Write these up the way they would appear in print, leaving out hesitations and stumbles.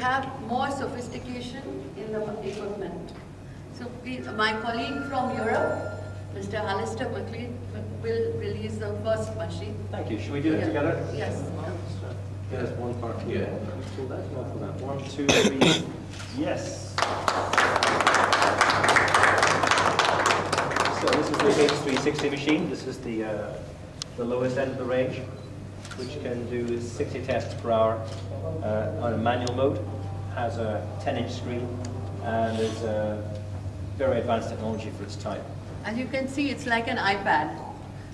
have more sophistication in the equipment. So please, my colleague from Europe, Mr. Alistair McLean, will release the first machine. Thank you. Should we do it together? Yes. There's one part. Yeah. Pull that, go for that. 1, 2, 3. Yes. So this is the H360 machine. This is the lowest end of the range, which can do 60 tests per hour on a manual mode. Has a 10-inch screen and is very advanced technology for its type. As you can see, it's like an iPad.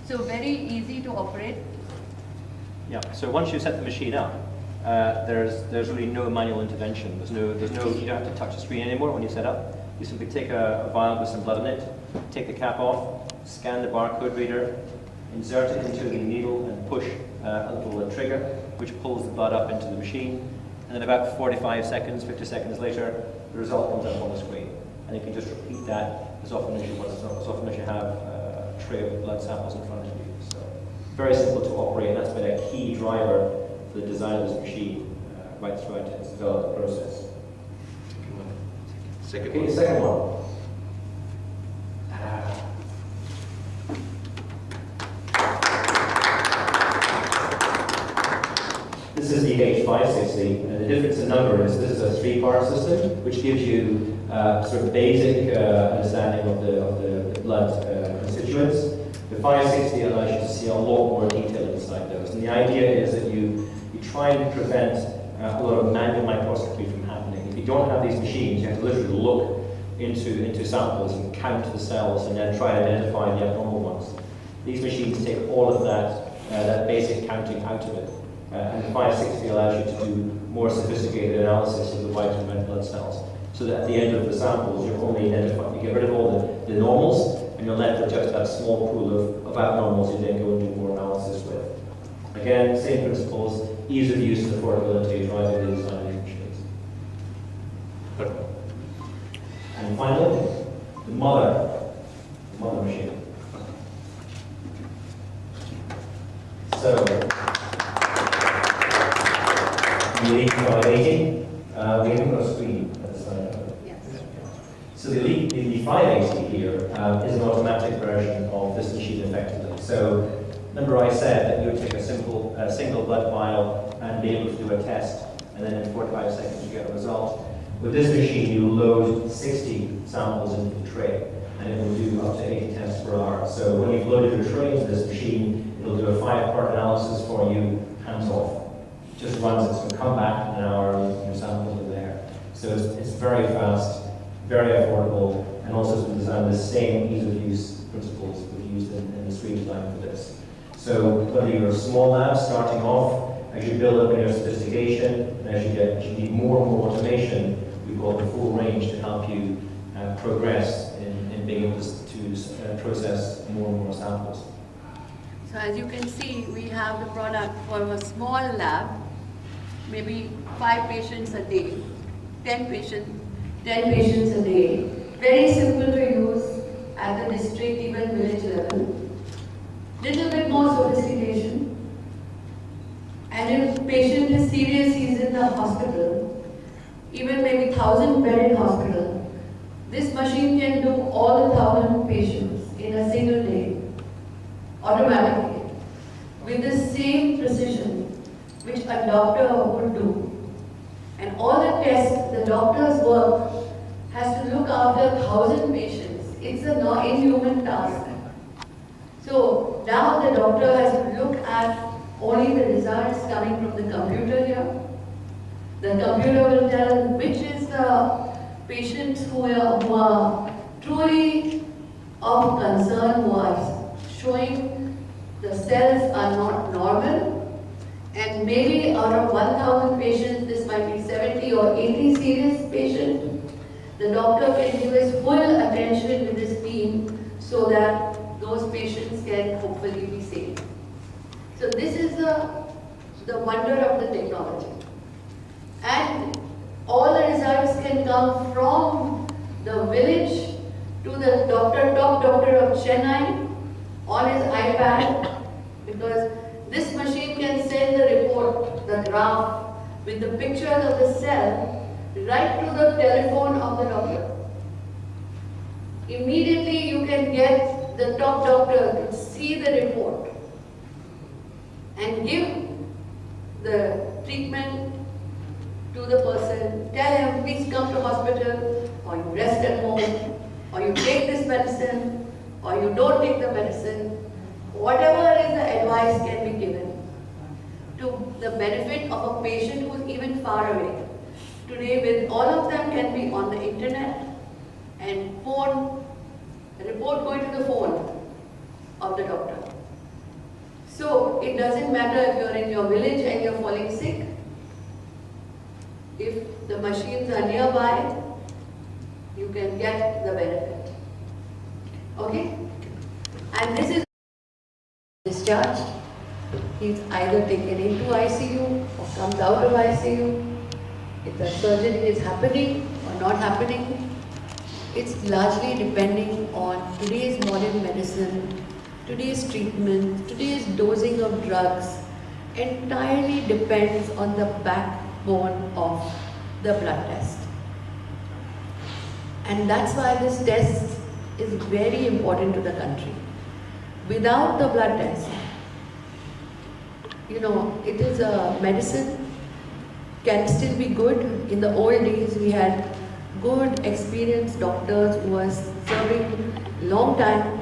So very easy to operate. Yeah. So once you set the machine up, there's really no manual intervention. You don't have to touch the screen anymore when you set up. You simply take a vial with some blood in it, take the cap off, scan the barcode reader, insert it into the needle and push a little trigger which pulls the blood up into the machine. And then about 45 seconds, 50 seconds later, the result comes up on the screen. And you can just repeat that as often as you want, as often as you have a tray of blood samples in front of you. So very simple to operate, and that's been a key driver for the design of this machine right throughout its development process. Second Okay, one. the second one. This is the H560, and the difference in number is this is a 3-part system, which gives you sort of basic understanding of the blood constituents. The 560 allows you to see a lot more detail inside those, and the idea is that you try and prevent a lot of manual microscopy from happening. If you don't have these machines, you have to literally look into samples and count the cells and then try to identify the abnormal ones. These machines take all of that basic counting out of it. And the 560 allows you to do more sophisticated analysis of the white and red blood cells. So that at the end of the samples, you're only identifying, you get rid of all the normals, and you're left with just that small pool of abnormals you then go and do more analysis with. Again, same principles, ease of use and affordability driving the design of these machines. And finally, the mother machine. So, the Elite 580, we haven't got a screen at the side of it. Yes. So the 580 here is an automatic version of this machine effectively. So remember I said that you would take a single blood vial and be able to do a test, and then in 45 seconds you get a result. With this machine you load 60 samples into the tray, and it will do up to 80 tests per hour. So when you've loaded your tray into this machine, it'll do a 5-part analysis for you, hands off. Just runs, it's going to come back in an hour and your samples are there. So it's very fast, very affordable, and also has been designed with the same ease of use principles that we've used in the screen design for this. So whether you're a small lab starting off, as you build up in your sophistication, and as you need more and more automation, we've got the full range to help you progress in being able to process more and more samples. So as you can see, we have the product for a small lab, maybe 5 patients a day, 10 patients a day. Very simple to use at the district, even village level. Little bit more sophistication. And if patient is serious, he's in the hospital, even maybe 1,000-bedded hospital, this machine can do all the 1,000 patients in a single day, automatically, with the same precision which a doctor would do. And all the tests, the doctor's work has to look after 1,000 patients. It's an inhuman task. So now the doctor has to look at only the results coming from the computer here. The computer will tell which is the patients who are truly of concern, who are showing the cells are not normal, and maybe out of 1,000 patients, this might be 70 or 80 serious patients. The doctor can give his full attention with his team so that those patients can hopefully be saved. So this is the wonder of the technology. And all the results can come from the village to the top doctor of Chennai on his iPad, because this machine can send the report, the graph, with the pictures of the cell right to the telephone of the doctor. Immediately you can get the top doctor to see the report and give the treatment to the person. Tell him, please come to hospital, or you rest at home, or you take this medicine, or you don't take the medicine. Whatever is the advice can be given to the benefit of a patient who is even far away. Today, with all of them can be on the internet and phone, report going to the phone of the doctor. So it doesn't matter if you're in your village and you're falling sick. If the machines are nearby, you can get the benefit. Okay? And this is discharged. He's either taken into ICU or comes out of ICU. If the surgery is happening or not happening, it's largely depending on today's modern medicine, today's treatment, today's dosing of drugs. Entirely depends on the backbone of the blood test. And that's why this test is very important to the country. Without the blood test, it is a medicine, can still be good. In the old days, we had good, experienced doctors who were serving long time,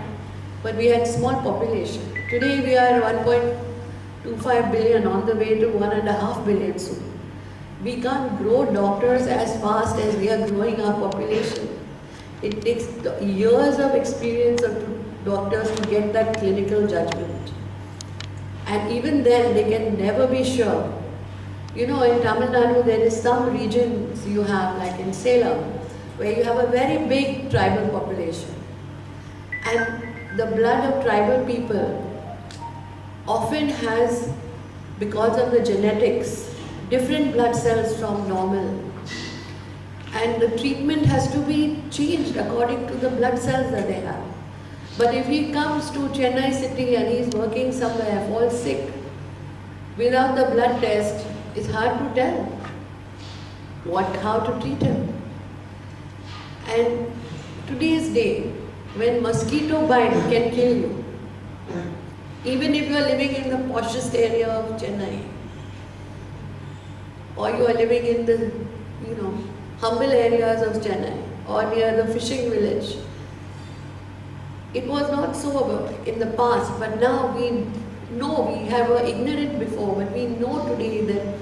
but we had small population. Today, we are 1.25 billion, on the way to 1.5 billion soon. We can't grow doctors as fast as we are growing our population. It takes years of experience of doctors to get that clinical judgment. And even then, they can never be sure. In Tamil Nadu, there is some regions you have, like in Salem, where you have a very big tribal population. And the blood of tribal people often has, because of the genetics, different blood cells from normal. And the treatment has to be changed according to the blood cells that they have. But if he comes to Chennai city and he's working somewhere, falls sick, without the blood test, it's hard to tell how to treat him. And today's day, when mosquito bite can kill you, even if you are living in the poshest area of Chennai, or you are living in the, humble areas of Chennai, or near the fishing village. It was not so in the past, but now we know, we were ignorant before, but we know today that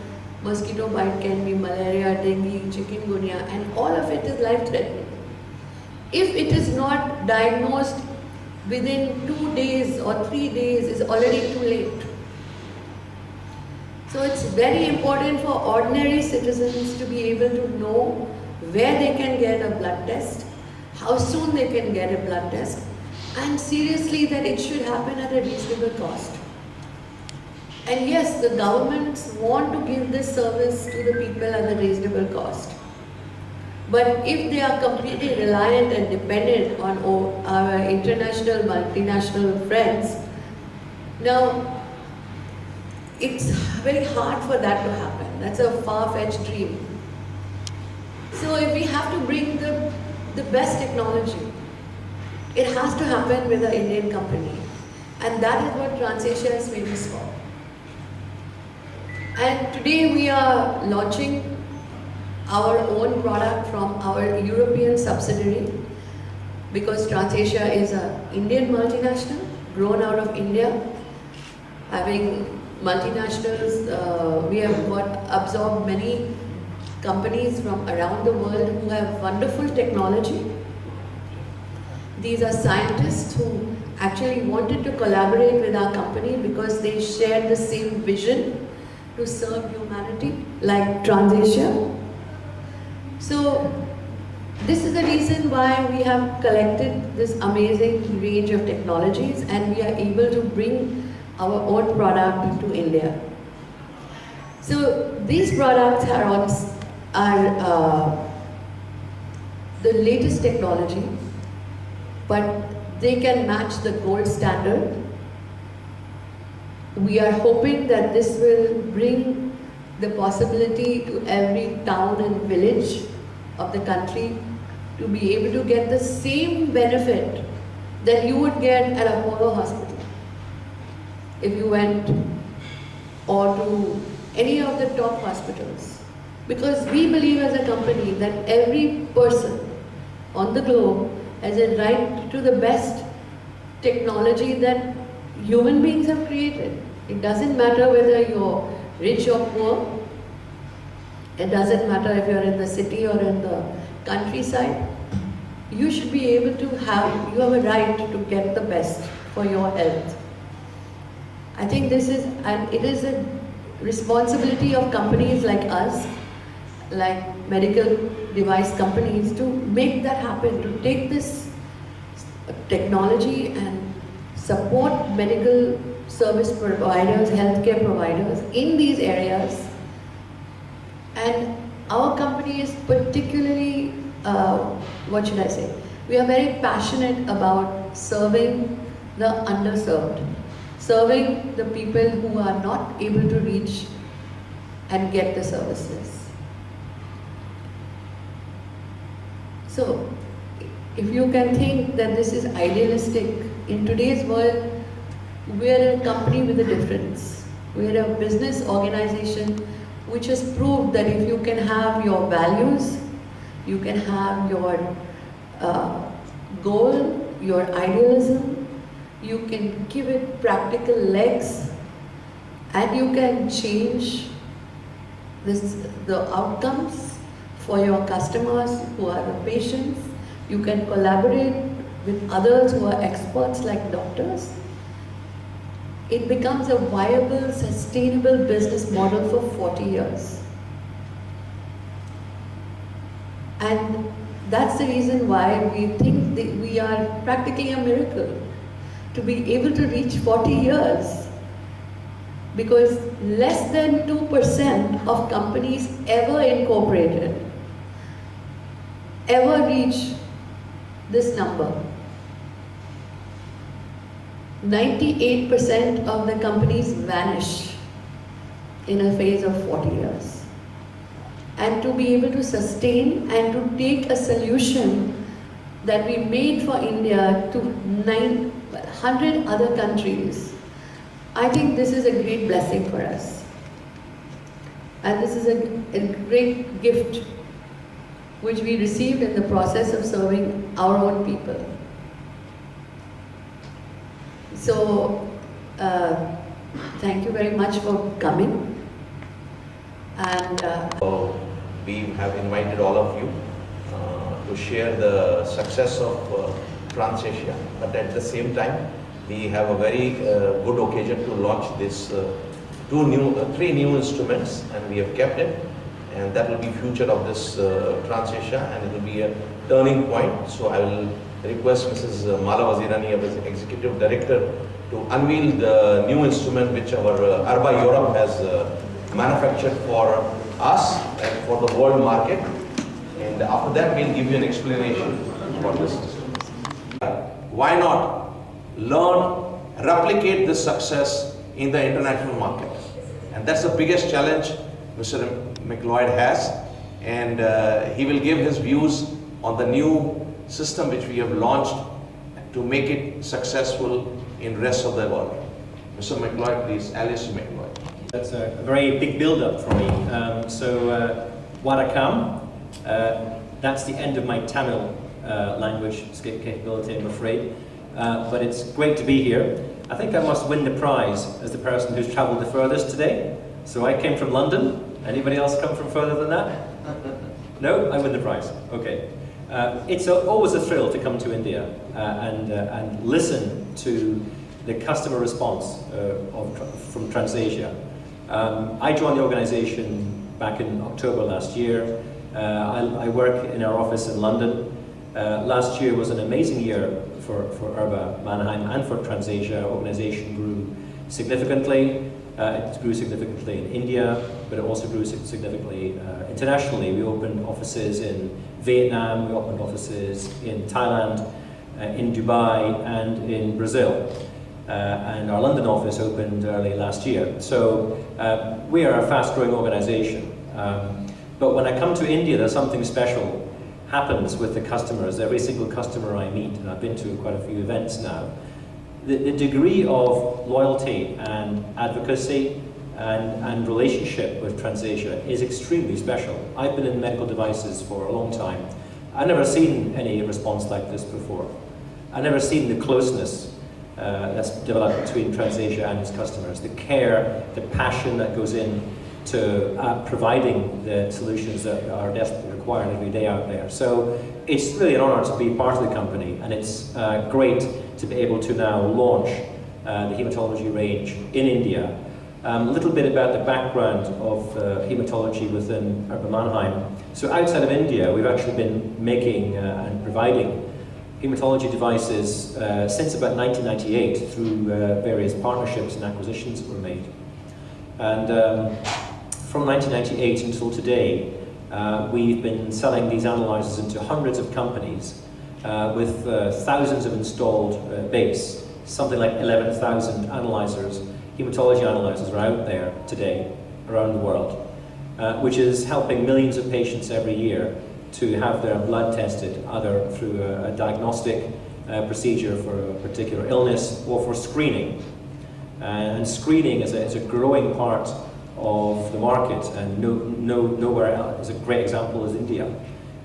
mosquito bite can be malaria, dengue, chikungunya, and all of it is life-threatening. If it is not diagnosed within 2 days or 3 days, it's already too late. So it's very important for ordinary citizens to be able to know where they can get a blood test, how soon they can get a blood test, and seriously that it should happen at a reasonable cost. And yes, the governments want to give this service to the people at a reasonable cost. But if they are completely reliant and dependent on our international, multinational friends, now it's very hard for that to happen. That's a far-fetched dream. So if we have to bring the best technology, it has to happen with an Indian company. And that is what TransAsia is famous for. And today we are launching our own product from our European subsidiary, because TransAsia is an Indian multinational, grown out of India, having multinationals, we have absorbed many companies from around the world who have wonderful technology. These are scientists who actually wanted to collaborate with our company because they shared the same vision to serve humanity, like TransAsia. So this is the reason why we have collected this amazing range of technologies, and we are able to bring our own product into India. So these products are the latest technology, but they can match the gold standard. We are hoping that this will bring the possibility to every town and village of the country to be able to get the same benefit that you would get at Apollo Hospital if you went or to any of the top hospitals. Because we believe as a company that every person on the globe has a right to the best technology that human beings have created. It doesn't matter whether you're rich or poor. It doesn't matter if you're in the city or in the countryside. You should be able to have, you have a right to get the best for your health. I think this is, and it is a responsibility of companies like us, like medical device companies, to make that happen, to take this technology and support medical service providers, healthcare providers in these areas. And our company is particularly, what should I say? We are very passionate about serving the underserved, serving the people who are not able to reach and get the services. So, if you can think that this is idealistic, in today's world, we're a company with a difference. We're a business organization which has proved that if you can have your values, you can have your goal, your idealism, you can give it practical legs, and you can change the outcomes for your customers who are the patients. You can collaborate with others who are experts like doctors. It becomes a viable, sustainable business model for 40 years. And that's the reason why we think that we are practically a miracle to be able to reach 40 years. Because less than 2% of companies ever incorporated ever reach this number. 98% of the companies vanish in a phase of 40 years. And to be able to sustain and to take a solution that we made for India to 100 other countries, I think this is a great blessing for us. And this is a great gift which we received in the process of serving our own people. So, thank you very much for coming. And we have invited all of you to share the success of TransAsia, but at the same time, we have a very good occasion to launch this three new instruments, and we have kept it, and that will be future of this TransAsia, and it will be a turning point. So I will request Mrs. Mala Wazirani, our Executive Director, to unveil the new instrument which our Arba Europe has manufactured for us and for the world market. And after that, we'll give you an explanation about this instrument. Why not learn, replicate this success in the international market? And that's the biggest challenge Mr. McLeod has. And he will give his views on the new system which we have launched to make it successful in rest of the world. Mr. McLeod, please. Alice McLeod. That's a very big build-up for me. Vanakkam, that's the end of my Tamil language capability, I'm afraid. But it's great to be here. I think I must win the prize as the person who's travelled the furthest today. So I came from London. Anybody else come from further than that? No? I win the prize. Okay. It's always a thrill to come to India and listen to the customer response from TransAsia. I joined the organization back in October last year. I work in our office in London. Last year was an amazing year for Arba Mannheim and for TransAsia. Our organization grew significantly. It grew significantly in India, but it also grew significantly internationally. We opened offices in Vietnam, we opened offices in Thailand, in Dubai, and in Brazil. and our London office opened early last year. So we are a fast-growing organization. But when I come to India, there's something special happens with the customers. Every single customer I meet, and I've been to quite a few events now, the degree of loyalty and advocacy and relationship with Transasia is extremely special. I've been in medical devices for a long time. I've never seen any response like this before. I've never seen the closeness that's developed between Transasia and its customers, the care, the passion that goes in to providing the solutions that are desperately required every day out there. So it's really an honor to be part of the company, and it's great to be able to now launch the hematology range in India. A little bit about the background of hematology within Urban Mannheim. So outside of India, we've actually been making and providing hematology devices since about 1998 through various partnerships and acquisitions that were made. And from 1998 until today, we've been selling these analyzers into hundreds of companies with thousands of installed base. Something like 11,000 analyzers, hematology analyzers are out there today around the world, which is helping millions of patients every year to have their blood tested, either through a diagnostic procedure for a particular illness or for screening. And screening is a growing part of the market, and nowhere else. A great example is India,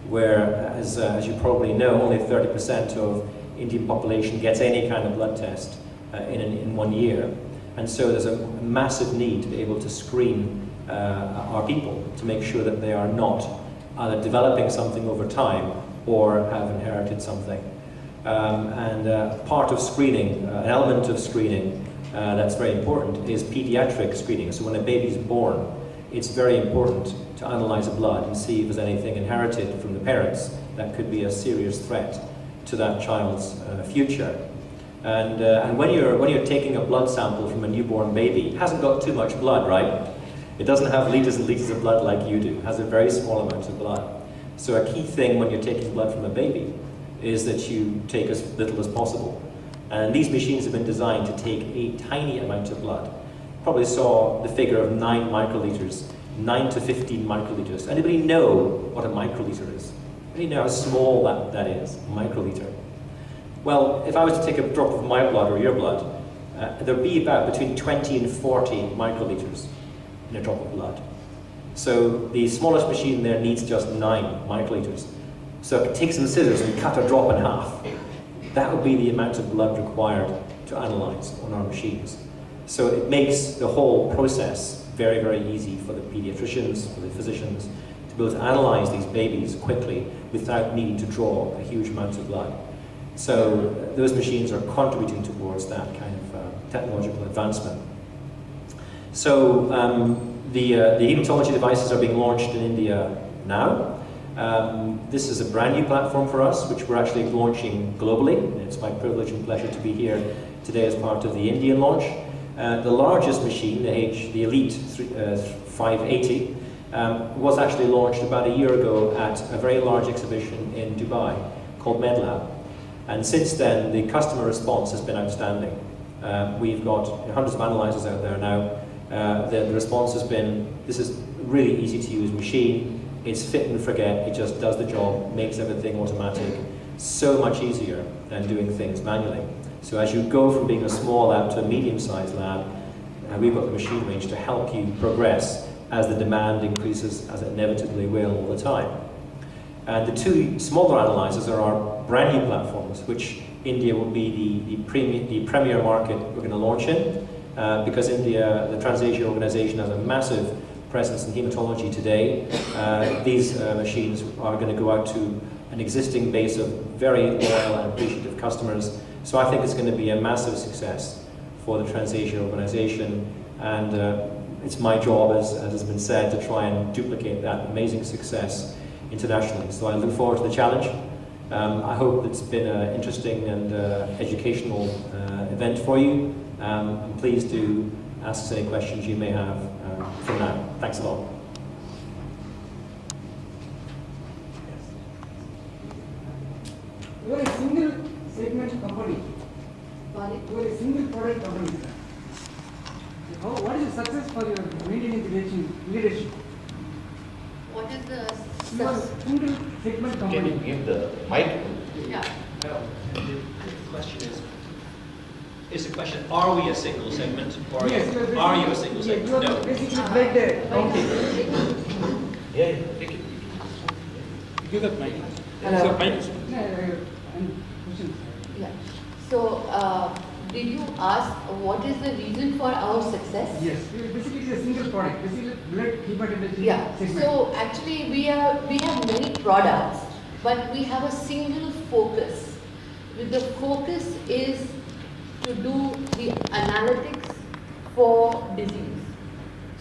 where, as you probably know, only 30% of Indian population gets any kind of blood test in 1 year. And so there's a massive need to be able to screen our people to make sure that they are not either developing something over time or have inherited something. Part of screening, an element of screening that's very important is pediatric screening. So when a baby's born, it's very important to analyze the blood and see if there's anything inherited from the parents that could be a serious threat to that child's future. And when you're taking a blood sample from a newborn baby, it hasn't got too much blood, right? It doesn't have liters and liters of blood like you do. It has a very small amount of blood. So a key thing when you're taking blood from a baby is that you take as little as possible. And these machines have been designed to take a tiny amount of blood. Probably saw the figure of 9 microliters, 9 to 15 microliters. Anybody know what a microliter is? Anybody know how small that is, a microliter? Well, if I was to take a drop of my blood or your blood, there'd be about between 20 and 40 microliters in a drop of blood. So the smallest machine there needs just 9 microliters. So take some scissors and cut a drop in half. That would be the amount of blood required to analyze on our machines. So it makes the whole process very, very easy for the pediatricians, for the physicians, to be able to analyze these babies quickly without needing to draw a huge amount of blood. So those machines are contributing towards that kind of technological advancement. So the hematology devices are being launched in India now. This is a brand new platform for us, which we're actually launching globally. It's my privilege and pleasure to be here today as part of the Indian launch. The largest machine, the Elite 580, was actually launched about a year ago at a very large exhibition in Dubai called MedLab. And since then, the customer response has been outstanding. We've got hundreds of analyzers out there now. The response has been, this is a really easy to use machine. It's fit and forget. It just does the job, makes everything automatic. So much easier than doing things manually. So as you go from being a small lab to a medium-sized lab, we've got the machine range to help you progress as the demand increases, as it inevitably will all the time. And the 2 smaller analyzers are our brand new platforms, which India will be the premier market we're going to launch in, because India, the Transasia organization, has a massive presence in hematology today. These machines are going to go out to an existing base of very loyal and appreciative customers. So I think it's going to be a massive success for the Transasia organization, and it's my job, as has been said, to try and duplicate that amazing success internationally. So I look forward to the challenge. I hope it's been an interesting and educational event for you. And please do ask us any questions you may have from now. Thanks a lot. You are a single segment company. Sorry? You are a single product company, sir. What is the success for your maintaining leadership? What is the You are a single segment Can you company. give the mic? Yeah. The question is the question, are we a single segment or Yes, are you a single segment? You are No. basically like the county. Yeah, take it. Give that mic. Hello. Sir, mic. And questions. Yeah. So, did you ask what is the reason for our success? Yes, basically it's a single product. Basically blood hematology Yeah. segment. So actually we have many products, but we have a single focus. The focus is to do the analytics for disease.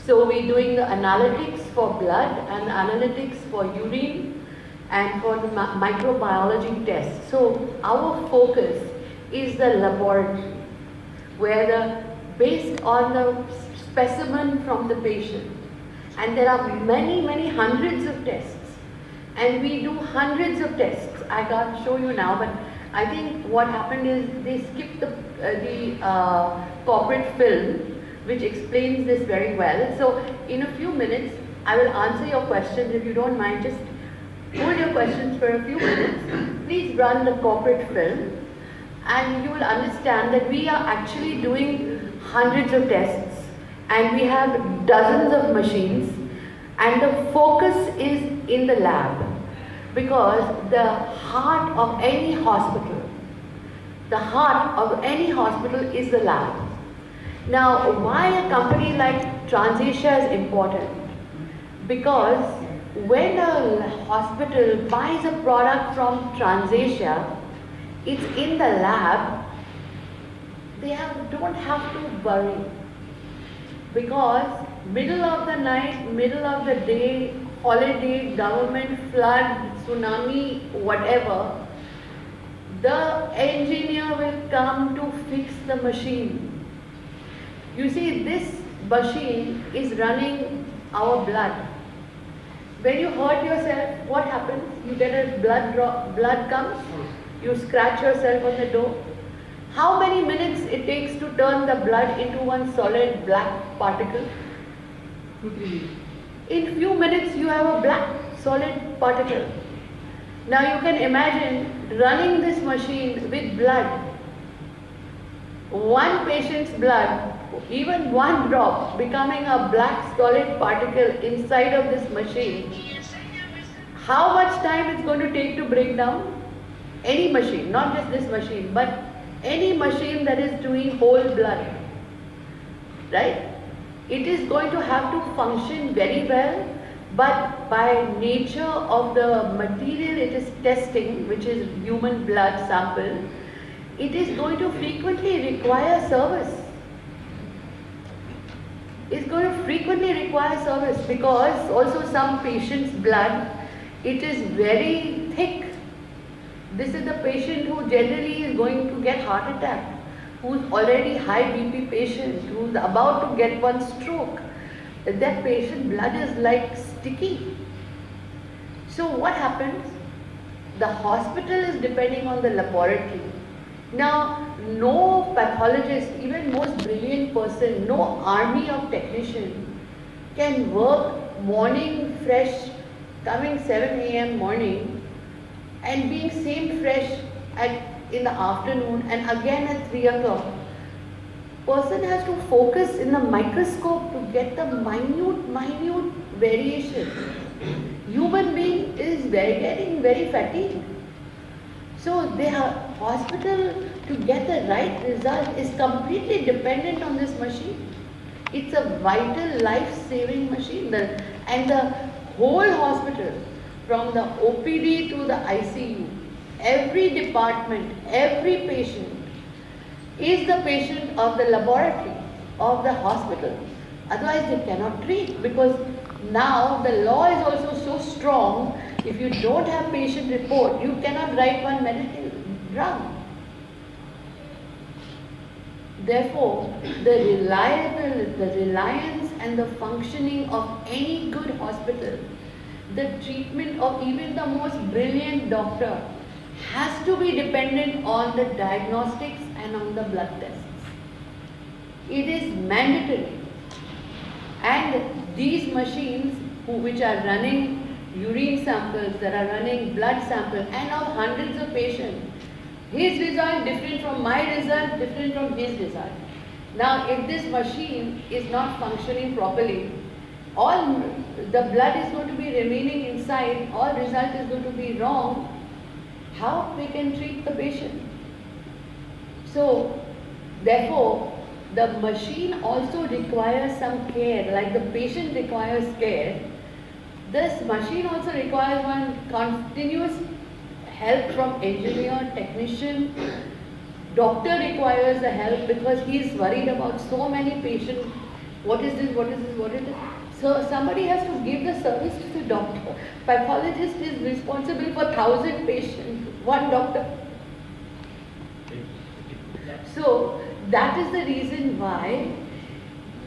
So we're doing the analytics for blood and analytics for urine and for the microbiology tests. So our focus is the laboratory, where based on the specimen from the patient, and there are many hundreds of tests, and we do hundreds of tests. I can't show you now, but I think what happened is they skipped the corporate film, which explains this very well. So in a few minutes, I will answer your questions. If you don't mind, just hold your questions for a few minutes. Please run the corporate film, and you will understand that we are actually doing hundreds of tests, and we have dozens of machines, and the focus is in the lab, because the heart of any hospital is the lab. Now, why a company like TransAsia is important? Because when a hospital buys a product from TransAsia, it's in the lab, they don't have to worry. Because middle of the night, middle of the day, holiday, government, flood, tsunami, whatever, the engineer will come to fix the machine. You see, this machine is running our blood. When you hurt yourself, what happens? You get a blood comes, you scratch yourself on the door. How many minutes it takes to turn the blood into one solid black particle? 2-3. In few minutes you have a black solid particle. Now you can imagine running this machine with blood. One patient's blood, even one drop, becoming a black solid particle inside of this machine. How much time it's going to take to break down? Any machine, not just this machine, but any machine that is doing whole blood, right? It is going to have to function very well, but by nature of the material it is testing, which is human blood sample, it is going to frequently require service. It's going to frequently require service, because also some patient's blood, it is very thick. This is the patient who generally is going to get heart attack, who's already high BP patient, who's about to get one stroke. That patient blood is like sticky. So what happens? The hospital is depending on the laboratory. Now, no pathologist, even most brilliant person, no army of technicians can work morning fresh, coming 7 a.m. morning, and being same fresh in the afternoon and again at 3 o'clock. Person has to focus in the microscope to get the minute variation. Human being is getting very fatigued. So their hospital, to get the right result, is completely dependent on this machine. It's a vital life-saving machine. And the whole hospital, from the OPD to the ICU, every department, every patient is the patient of the laboratory, of the hospital. Otherwise they cannot treat, because now the law is also so strong, if you don't have patient report, you cannot write one medical drug. Therefore, the reliance and the functioning of any good hospital, the treatment of even the most brilliant doctor, has to be dependent on the diagnostics and on the blood tests. It is mandatory. And these machines which are running urine samples, that are running blood samples, and of hundreds of patients, his result different from my result, different from his result. Now, if this machine is not functioning properly, all the blood is going to be remaining inside, all result is going to be wrong, how we can treat the patient? So, therefore, the machine also requires some care, like the patient requires care. This machine also requires one continuous help from engineer, technician. Doctor requires the help because he is worried about so many patients. What is this, what is this, what is this? So somebody has to give the service to the doctor. Pathologist is responsible for 1,000 patients, one doctor. So that is the reason why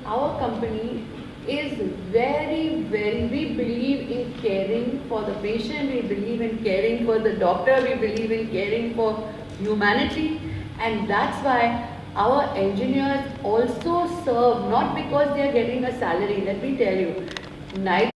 our company is very, we believe in caring for the patient, we believe in caring for the doctor, we believe in caring for humanity, and that's why our engineers also serve, not because they are getting a salary, let me tell you, neither